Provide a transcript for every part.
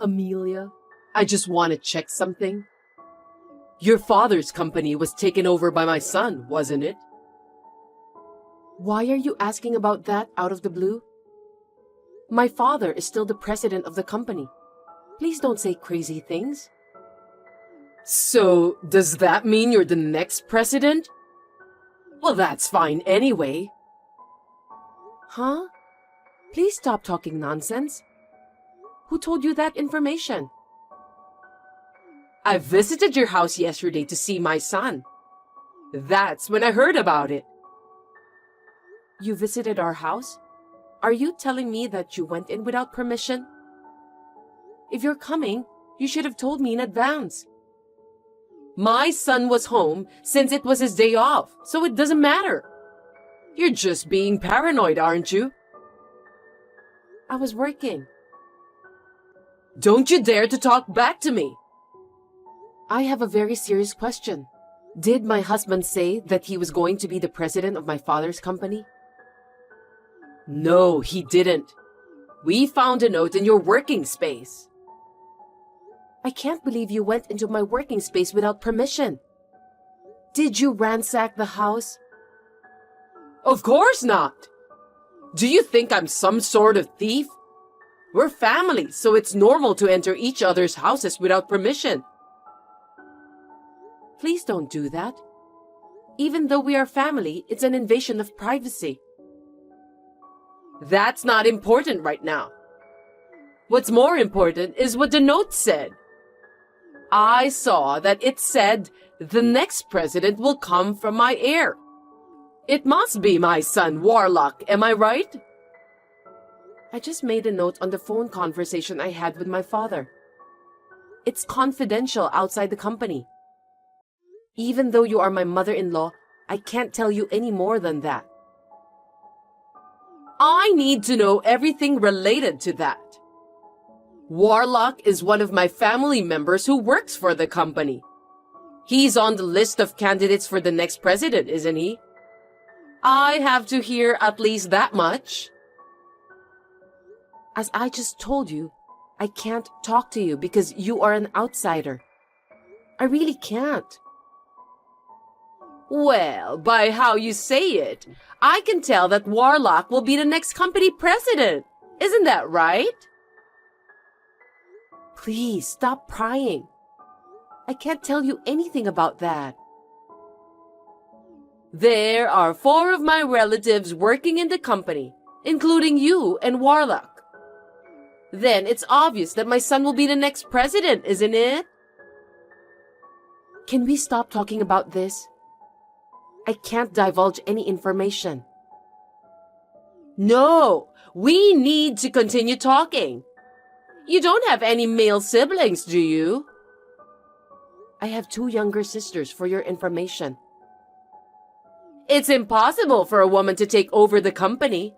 Amelia, I just want to check something. Your father's company was taken over by my son, wasn't it? Why are you asking about that out of the blue? My father is still the president of the company. Please don't say crazy things. So, does that mean you're the next president? Well, that's fine anyway. Huh? Please stop talking nonsense. Who told you that information? I visited your house yesterday to see my son. That's when I heard about it. You visited our house? Are you telling me that you went in without permission? If you're coming, you should have told me in advance. My son was home since it was his day off, so it doesn't matter. You're just being paranoid, aren't you? I was working. Don't you dare to talk back to me. I have a very serious question. Did my husband say that he was going to be the president of my father's company? No, he didn't. We found a note in your working space. I can't believe you went into my working space without permission. Did you ransack the house? Of course not. Do you think I'm some sort of thief? We're family, so it's normal to enter each other's houses without permission. Please don't do that. Even though we are family, it's an invasion of privacy. That's not important right now. What's more important is what the note said. I saw that it said the next president will come from my heir. It must be my son, Warlock, am I right? I just made a note on the phone conversation I had with my father. It's confidential outside the company. Even though you are my mother-in-law, I can't tell you any more than that. I need to know everything related to that. Warlock is one of my family members who works for the company. He's on the list of candidates for the next president, isn't he? I have to hear at least that much. As I just told you, I can't talk to you because you are an outsider. I really can't. Well, by how you say it, I can tell that Warlock will be the next company president. Isn't that right? Please, stop prying. I can't tell you anything about that. There are 4 of my relatives working in the company, including you and Warlock. Then it's obvious that my son will be the next president, isn't it? Can we stop talking about this? I can't divulge any information. No, we need to continue talking. You don't have any male siblings, do you? I have 2 younger sisters, for your information. It's impossible for a woman to take over the company.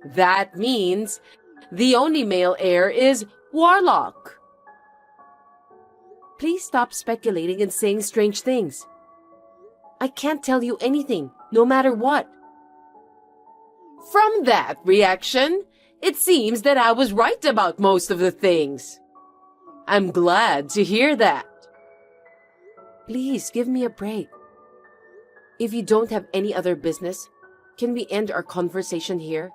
That means the only male heir is Warlock. Please stop speculating and saying strange things. I can't tell you anything, no matter what. From that reaction, it seems that I was right about most of the things. I'm glad to hear that. Please give me a break. If you don't have any other business, can we end our conversation here?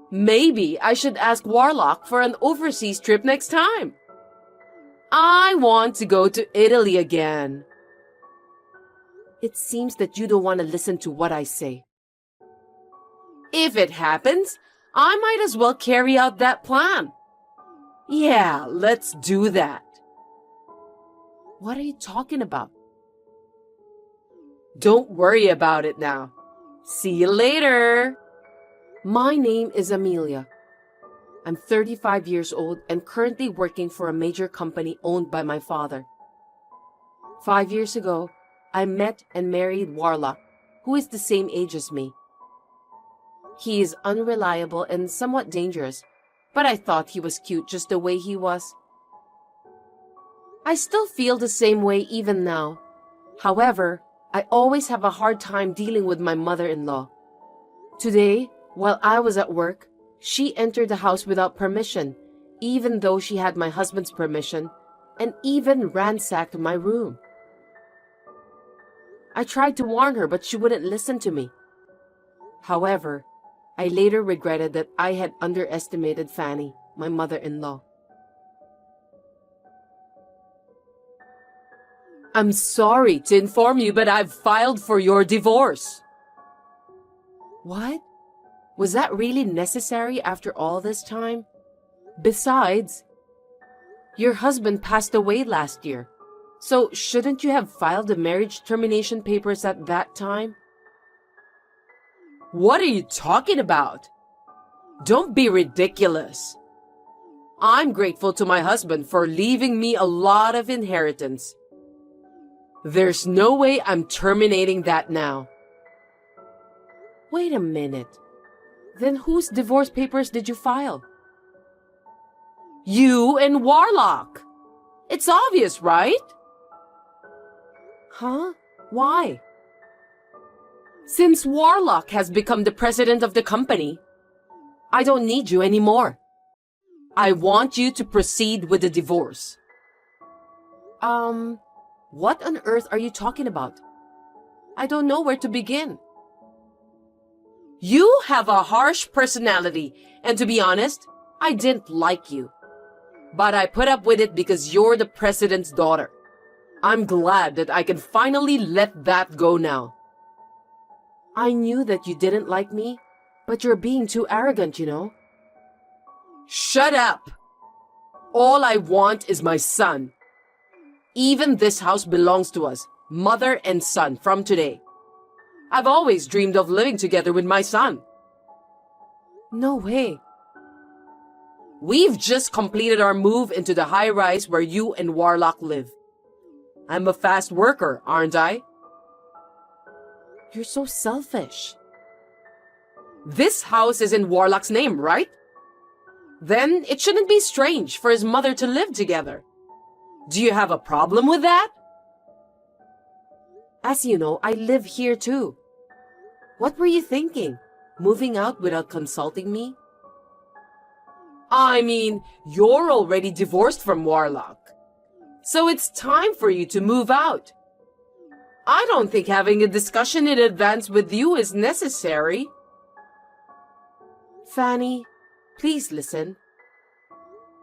Maybe I should ask Warlock for an overseas trip next time. I want to go to Italy again. It seems that you don't want to listen to what I say. If it happens, I might as well carry out that plan. Yeah, let's do that. What are you talking about? Don't worry about it now. See you later. My name is Amelia. I'm 35 years old and currently working for a major company owned by my father. 5 years ago, I met and married Warlock, who is the same age as me. He is unreliable and somewhat dangerous, but I thought he was cute just the way he was. I still feel the same way even now. However, I always have a hard time dealing with my mother-in-law. Today, while I was at work, she entered the house without permission, even though she had my husband's permission and even ransacked my room. I tried to warn her, but she wouldn't listen to me. However, I later regretted that I had underestimated Fanny, my mother-in-law. I'm sorry to inform you, but I've filed for your divorce. What? Was that really necessary after all this time? Besides, your husband passed away last year, so shouldn't you have filed the marriage termination papers at that time? What are you talking about? Don't be ridiculous. I'm grateful to my husband for leaving me a lot of inheritance. There's no way I'm terminating that now. Wait a minute. Then whose divorce papers did you file? You and Warlock. It's obvious, right? Huh? Why? Since Warlock has become the president of the company, I don't need you anymore. I want you to proceed with the divorce. What on earth are you talking about? I don't know where to begin. You have a harsh personality, and to be honest, I didn't like you. But I put up with it because you're the president's daughter. I'm glad that I can finally let that go now. I knew that you didn't like me, but you're being too arrogant, you know. Shut up! All I want is my son. Even this house belongs to us, mother and son, from today. I've always dreamed of living together with my son. No way. We've just completed our move into the high-rise where you and Warlock live. I'm a fast worker, aren't I? You're so selfish. This house is in Warlock's name, right? Then it shouldn't be strange for his mother to live together. Do you have a problem with that? As you know, I live here too. What were you thinking? Moving out without consulting me? I mean, you're already divorced from Warlock. So it's time for you to move out. I don't think having a discussion in advance with you is necessary. Fanny, please listen.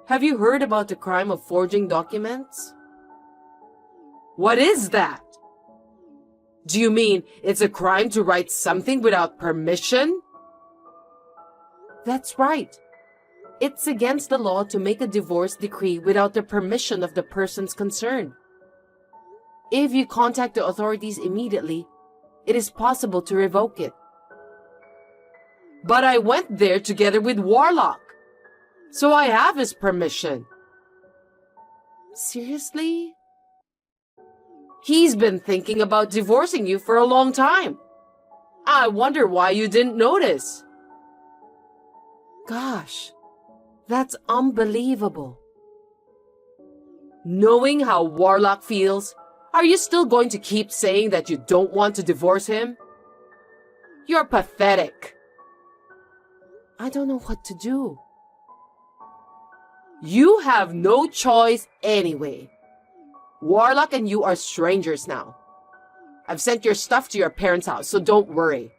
Have you heard about the crime of forging documents? What is that? Do you mean it's a crime to write something without permission? That's right. It's against the law to make a divorce decree without the permission of the persons concerned. If you contact the authorities immediately, it is possible to revoke it. But I went there together with Warlock, so I have his permission. Seriously? He's been thinking about divorcing you for a long time. I wonder why you didn't notice. Gosh, that's unbelievable. Knowing how Warlock feels, are you still going to keep saying that you don't want to divorce him? You're pathetic. I don't know what to do. You have no choice anyway. Warlock and you are strangers now. I've sent your stuff to your parents' house, so don't worry.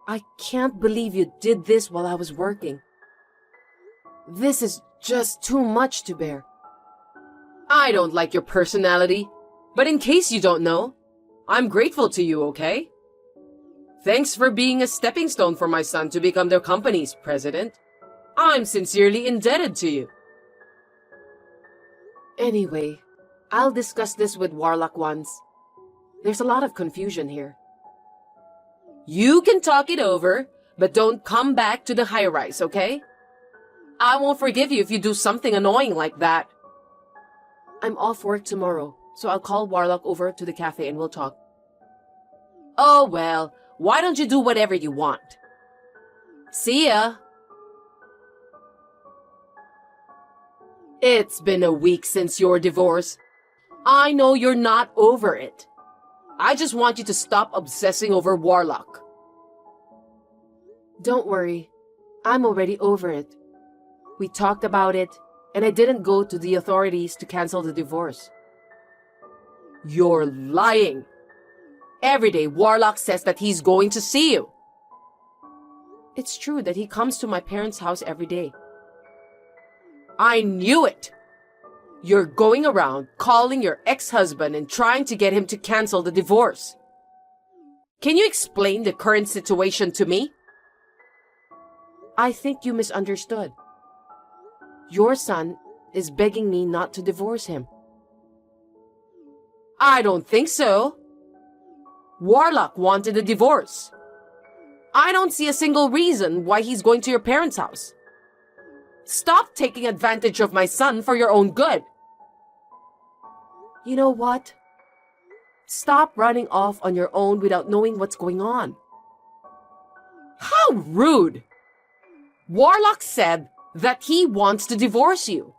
I can't believe you did this while I was working. This is just too much to bear. I don't like your personality, but in case you don't know, I'm grateful to you, okay? Thanks for being a stepping stone for my son to become their company's president. I'm sincerely indebted to you. Anyway, I'll discuss this with Warlock once. There's a lot of confusion here. You can talk it over, but don't come back to the high-rise, okay? I won't forgive you if you do something annoying like that. I'm off work tomorrow, so I'll call Warlock over to the cafe and we'll talk. Oh well, why don't you do whatever you want? See ya! It's been a week since your divorce. I know you're not over it. I just want you to stop obsessing over Warlock. Don't worry. I'm already over it. We talked about it, and I didn't go to the authorities to cancel the divorce. You're lying. Every day, Warlock says that he's going to see you. It's true that he comes to my parents' house every day. I knew it. You're going around calling your ex-husband and trying to get him to cancel the divorce. Can you explain the current situation to me? I think you misunderstood. Your son is begging me not to divorce him. I don't think so. Warlock wanted a divorce. I don't see a single reason why he's going to your parents' house. Stop taking advantage of my son for your own good. You know what? Stop running off on your own without knowing what's going on. How rude! Warlock said that he wants to divorce you.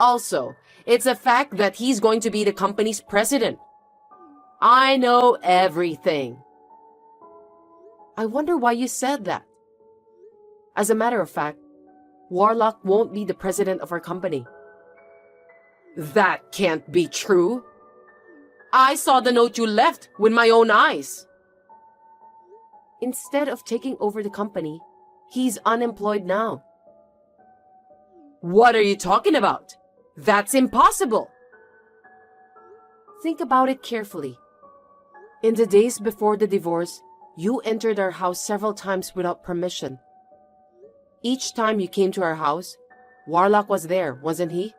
Also, it's a fact that he's going to be the company's president. I know everything. I wonder why you said that. As a matter of fact, Warlock won't be the president of our company. That can't be true. I saw the note you left with my own eyes. Instead of taking over the company, he's unemployed now. What are you talking about? That's impossible. Think about it carefully. In the days before the divorce, you entered our house several times without permission. Each time you came to our house, Warlock was there, wasn't he?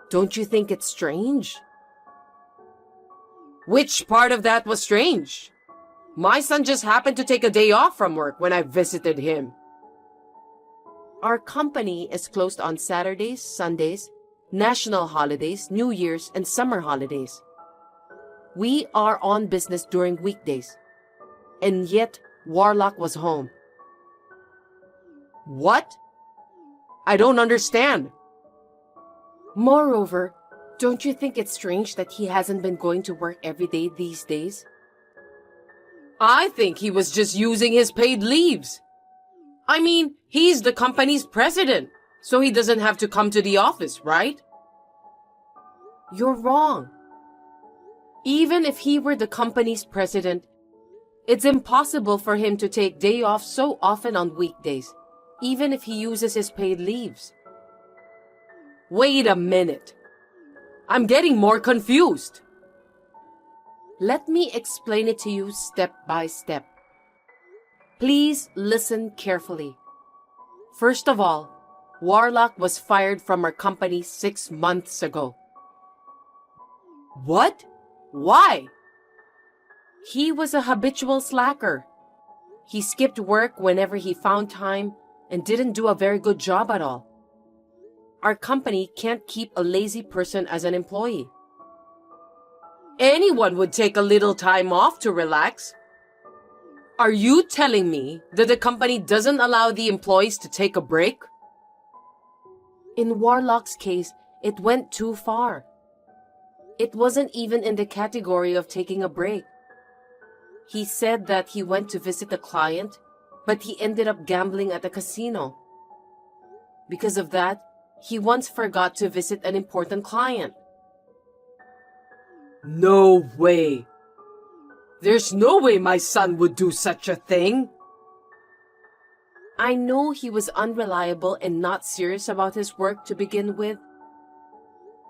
Don't you think it's strange? Which part of that was strange? My son just happened to take a day off from work when I visited him. Our company is closed on Saturdays, Sundays, national holidays, New Year's, and summer holidays. We are on business during weekdays. And yet, Warlock was home. What? I don't understand. Moreover, don't you think it's strange that he hasn't been going to work every day these days? I think he was just using his paid leaves. I mean, he's the company's president, so he doesn't have to come to the office, right? You're wrong. Even if he were the company's president, it's impossible for him to take day off so often on weekdays, even if he uses his paid leaves. Wait a minute. I'm getting more confused. Let me explain it to you step by step. Please listen carefully. First of all, Warlock was fired from our company 6 months ago. What? Why? He was a habitual slacker. He skipped work whenever he found time and didn't do a very good job at all. Our company can't keep a lazy person as an employee. Anyone would take a little time off to relax. Are you telling me that the company doesn't allow the employees to take a break? In Warlock's case, it went too far. It wasn't even in the category of taking a break. He said that he went to visit a client, but he ended up gambling at a casino. Because of that, he once forgot to visit an important client. No way! There's no way my son would do such a thing! I know he was unreliable and not serious about his work to begin with.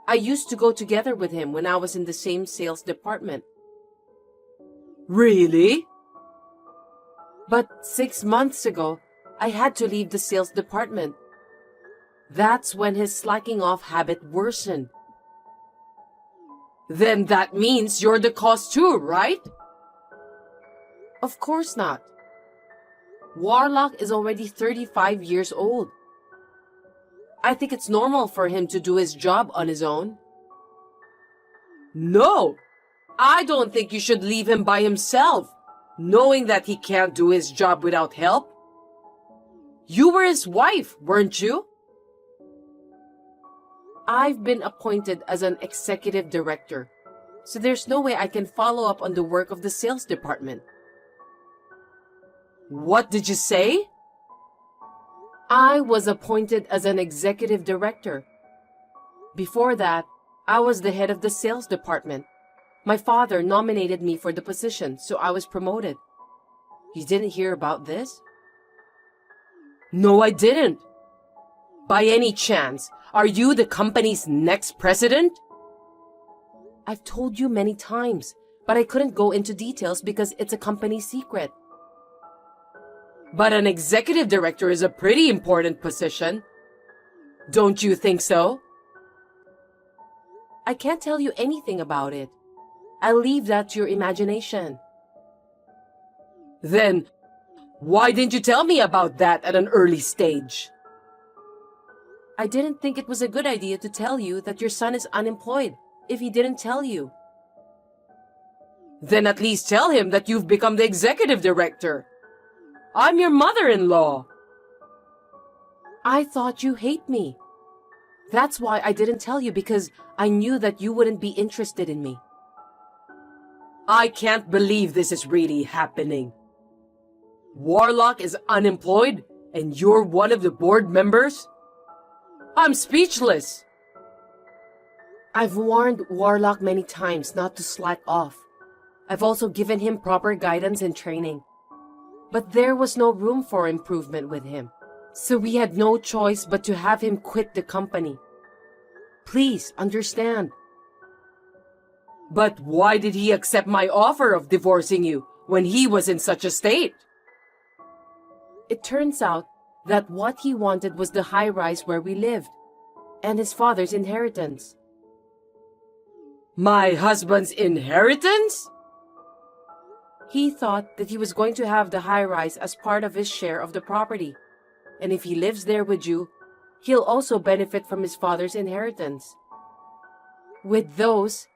I used to go together with him when I was in the same sales department. Really? But 6 months ago, I had to leave the sales department. That's when his slacking off habit worsened. Then that means you're the cause too, right? Of course not. Warlock is already 35 years old. I think it's normal for him to do his job on his own. No! I don't think you should leave him by himself, knowing that he can't do his job without help. You were his wife, weren't you? I've been appointed as an executive director, so there's no way I can follow up on the work of the sales department. What did you say? I was appointed as an executive director. Before that, I was the head of the sales department. My father nominated me for the position, so I was promoted. You didn't hear about this? No, I didn't. By any chance, are you the company's next president? I've told you many times, but I couldn't go into details because it's a company secret. But an executive director is a pretty important position. Don't you think so? I can't tell you anything about it. I'll leave that to your imagination. Then, why didn't you tell me about that at an early stage? I didn't think it was a good idea to tell you that your son is unemployed if he didn't tell you. Then at least tell him that you've become the executive director. I'm your mother-in-law. I thought you hate me. That's why I didn't tell you, because I knew that you wouldn't be interested in me. I can't believe this is really happening. Warlock is unemployed and you're one of the board members? I'm speechless. I've warned Warlock many times not to slack off. I've also given him proper guidance and training. But there was no room for improvement with him. So we had no choice but to have him quit the company. Please understand. But why did he accept my offer of divorcing you when he was in such a state? It turns out that what he wanted was the high-rise where we lived, and his father's inheritance. My husband's inheritance? He thought that he was going to have the high-rise as part of his share of the property, and if he lives there with you, he'll also benefit from his father's inheritance. With those,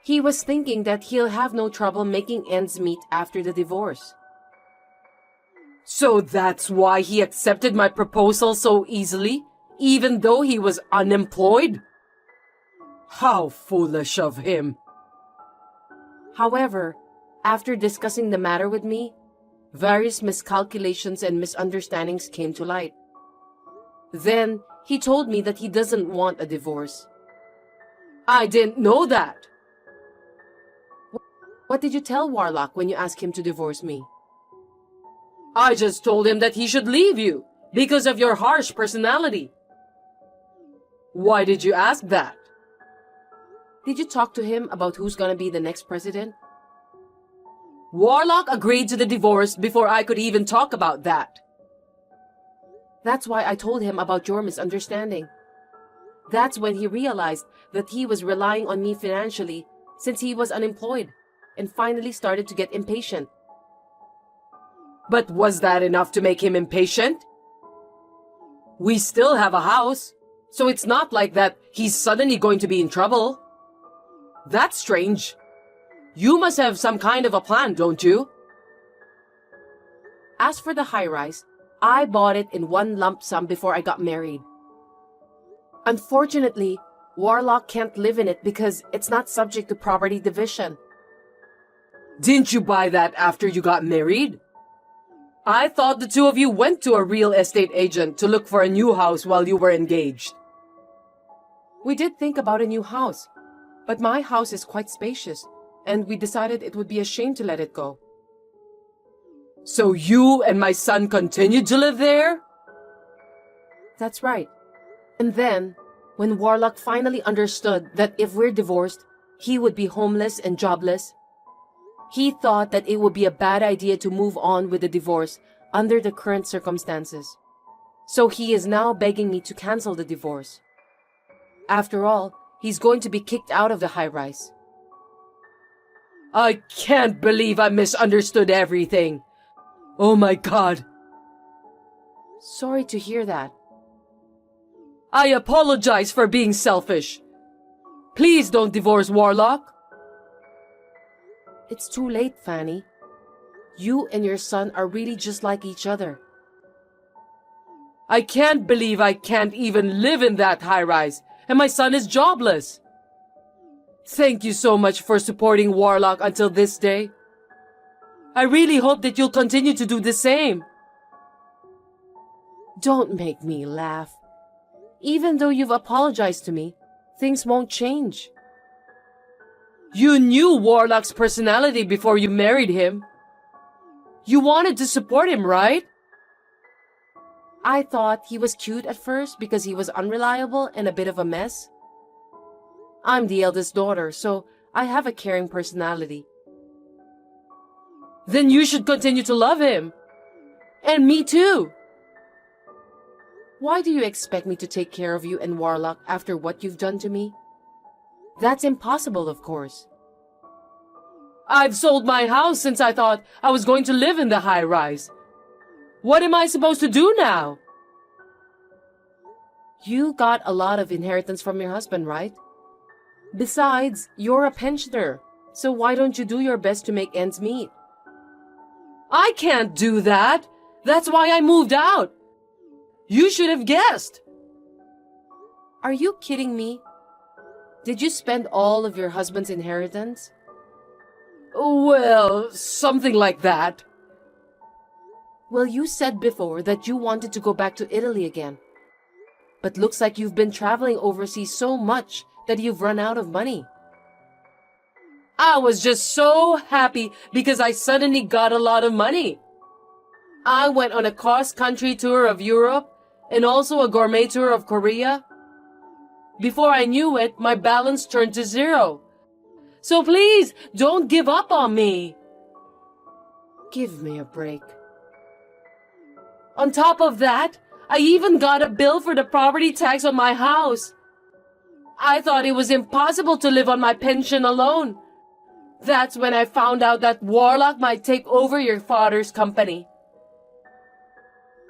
he was thinking that he'll have no trouble making ends meet after the divorce. So that's why he accepted my proposal so easily, even though he was unemployed? How foolish of him. However, after discussing the matter with me, various miscalculations and misunderstandings came to light. Then, he told me that he doesn't want a divorce. I didn't know that. What did you tell Warlock when you asked him to divorce me? I just told him that he should leave you because of your harsh personality. Why did you ask that? Did you talk to him about who's gonna be the next president? Warlock agreed to the divorce before I could even talk about that. That's why I told him about your misunderstanding. That's when he realized that he was relying on me financially since he was unemployed and finally started to get impatient. But was that enough to make him impatient? We still have a house, so it's not like that he's suddenly going to be in trouble. That's strange. You must have some kind of a plan, don't you? As for the high-rise, I bought it in one lump sum before I got married. Unfortunately, Warlock can't live in it because it's not subject to property division. Didn't you buy that after you got married? I thought the two of you went to a real estate agent to look for a new house while you were engaged. We did think about a new house, but my house is quite spacious, and we decided it would be a shame to let it go. So you and my son continued to live there? That's right. And then, when Warlock finally understood that if we're divorced, he would be homeless and jobless, he thought that it would be a bad idea to move on with the divorce under the current circumstances. So he is now begging me to cancel the divorce. After all, he's going to be kicked out of the high-rise. I can't believe I misunderstood everything. Oh my God. Sorry to hear that. I apologize for being selfish. Please don't divorce Warlock. It's too late, Fanny. You and your son are really just like each other. I can't believe I can't even live in that high-rise, and my son is jobless. Thank you so much for supporting Warlock until this day. I really hope that you'll continue to do the same. Don't make me laugh. Even though you've apologized to me, things won't change. You knew Warlock's personality before you married him. You wanted to support him, right? I thought he was cute at first because he was unreliable and a bit of a mess. I'm the eldest daughter, so I have a caring personality. Then you should continue to love him. And me too. Why do you expect me to take care of you and Warlock after what you've done to me? That's impossible, of course. I've sold my house since I thought I was going to live in the high-rise. What am I supposed to do now? You got a lot of inheritance from your husband, right? Besides, you're a pensioner, so why don't you do your best to make ends meet? I can't do that. That's why I moved out. You should have guessed. Are you kidding me? Did you spend all of your husband's inheritance? Well, something like that. Well, you said before that you wanted to go back to Italy again. But looks like you've been traveling overseas so much that you've run out of money. I was just so happy because I suddenly got a lot of money. I went on a cross-country tour of Europe and also a gourmet tour of Korea. Before I knew it, my balance turned to zero. So please, don't give up on me. Give me a break. On top of that, I even got a bill for the property tax on my house. I thought it was impossible to live on my pension alone. That's when I found out that Warlock might take over your father's company.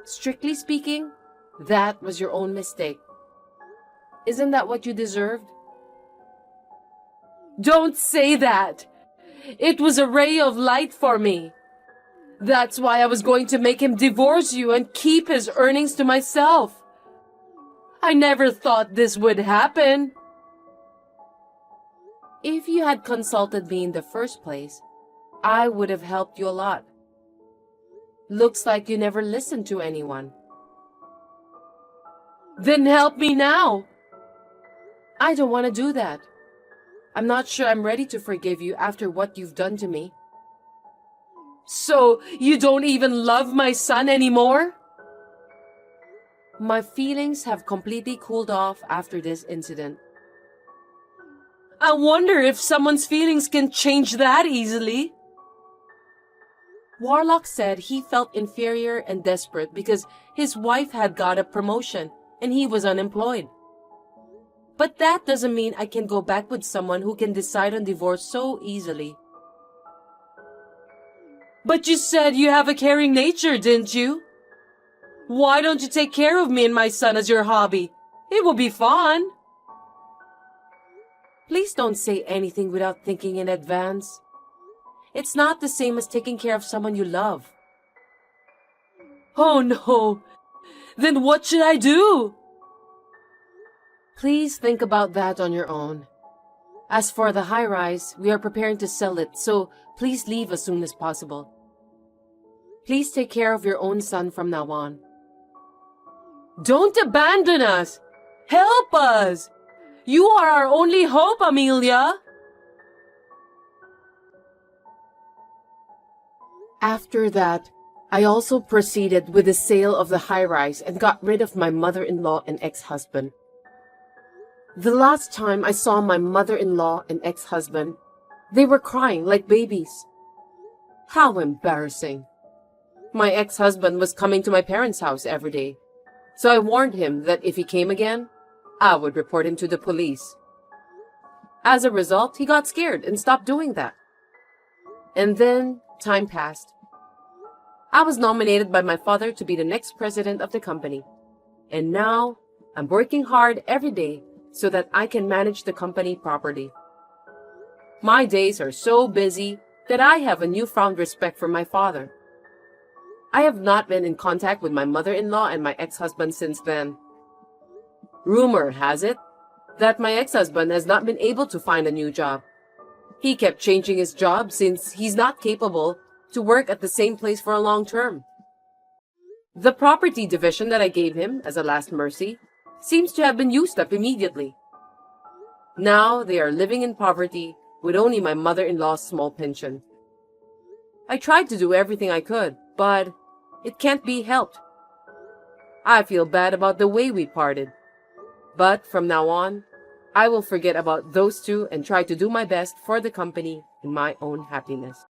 Strictly speaking, that was your own mistake. Isn't that what you deserved? Don't say that. It was a ray of light for me. That's why I was going to make him divorce you and keep his earnings to myself. I never thought this would happen. If you had consulted me in the first place, I would have helped you a lot. Looks like you never listened to anyone. Then help me now. I don't want to do that. I'm not sure I'm ready to forgive you after what you've done to me. So, you don't even love my son anymore? My feelings have completely cooled off after this incident. I wonder if someone's feelings can change that easily. Warlock said he felt inferior and desperate because his wife had got a promotion and he was unemployed. But that doesn't mean I can go back with someone who can decide on divorce so easily. But you said you have a caring nature, didn't you? Why don't you take care of me and my son as your hobby? It will be fun. Please don't say anything without thinking in advance. It's not the same as taking care of someone you love. Oh no! Then what should I do? Please think about that on your own. As for the high-rise, we are preparing to sell it, so please leave as soon as possible. Please take care of your own son from now on. Don't abandon us! Help us! You are our only hope, Amelia! After that, I also proceeded with the sale of the high-rise and got rid of my mother-in-law and ex-husband. The last time I saw my mother-in-law and ex-husband, they were crying like babies. How embarrassing. My ex-husband was coming to my parents' house every day, so I warned him that if he came again, I would report him to the police. As a result, he got scared and stopped doing that. And then time passed. I was nominated by my father to be the next president of the company. And now, I'm working hard every day so that I can manage the company properly. My days are so busy that I have a newfound respect for my father. I have not been in contact with my mother-in-law and my ex-husband since then. Rumor has it that my ex-husband has not been able to find a new job. He kept changing his job since he's not capable to work at the same place for a long term. The property division that I gave him as a last mercy seems to have been used up immediately. Now they are living in poverty with only my mother-in-law's small pension. I tried to do everything I could, but it can't be helped. I feel bad about the way we parted. But from now on, I will forget about those two and try to do my best for the company and my own happiness.